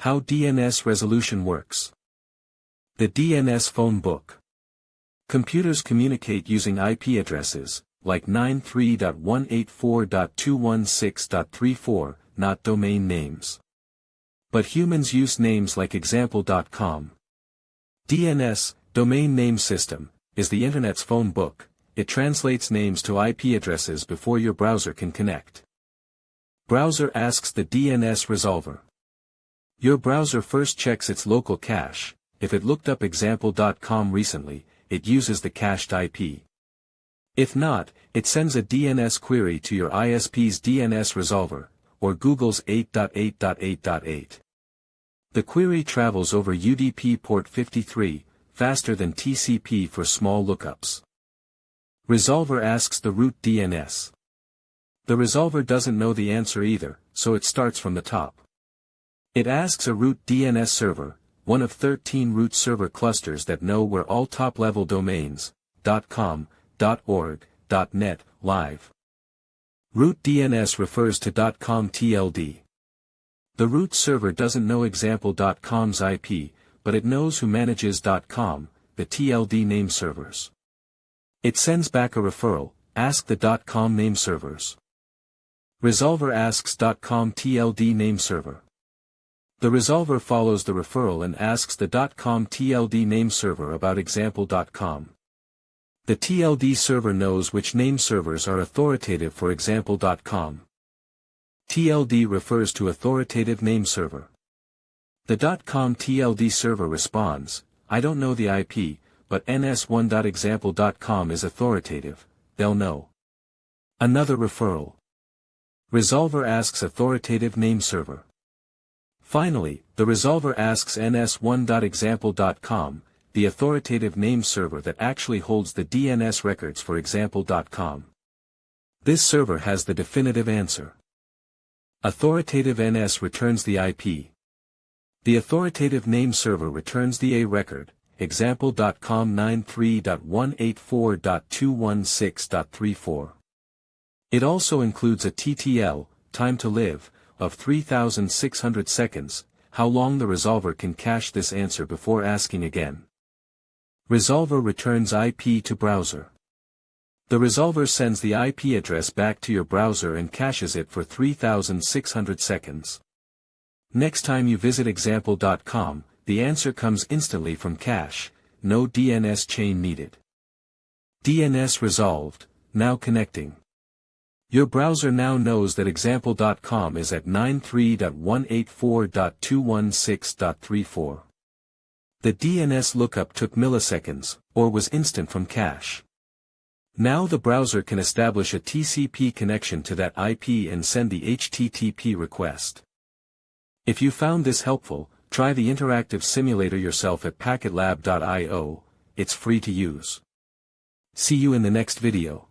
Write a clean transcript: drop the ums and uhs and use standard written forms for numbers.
How DNS Resolution Works. The DNS phone book. Computers communicate using IP addresses, like 93.184.216.34, not domain names. But humans use names like example.com. DNS, Domain Name System, is the Internet's phone book. It translates names to IP addresses before your browser can connect. Browser asks the DNS resolver. Your browser first checks its local cache. If it looked up example.com recently, it uses the cached IP. If not, it sends a DNS query to your ISP's DNS resolver, or Google's 8.8.8.8. The query travels over UDP port 53, faster than TCP for small lookups. Resolver asks the root DNS. The resolver doesn't know the answer either, so it starts from the top. It asks a root DNS server, one of 13 root server clusters that know where all top-level domains, .com, .org, .net, live. Root DNS refers to .com TLD. The root server doesn't know example.com's IP, but it knows who manages .com, the TLD name servers. It sends back a referral, ask the .com name servers. Resolver asks .com TLD name server. The resolver follows the referral and asks the .com TLD name server about example.com. The TLD server knows which name servers are authoritative for example.com. TLD refers to authoritative name server. The .com TLD server responds, I don't know the IP, but ns1.example.com is authoritative, they'll know. Another referral. Resolver asks authoritative name server. Finally, the resolver asks ns1.example.com, the authoritative name server that actually holds the DNS records for example.com. This server has the definitive answer. Authoritative NS returns the IP. The authoritative name server returns the A record, example.com 93.184.216.34. It also includes a TTL, time to live, of 3,600 seconds, how long the resolver can cache this answer before asking again. Resolver returns IP to browser. The resolver sends the IP address back to your browser and caches it for 3,600 seconds. Next time you visit example.com, the answer comes instantly from cache, no DNS chain needed. DNS resolved, now connecting. Your browser now knows that example.com is at 93.184.216.34. The DNS lookup took milliseconds, or was instant from cache. Now the browser can establish a TCP connection to that IP and send the HTTP request. If you found this helpful, try the interactive simulator yourself at Packetlab.io, it's free to use. See you in the next video.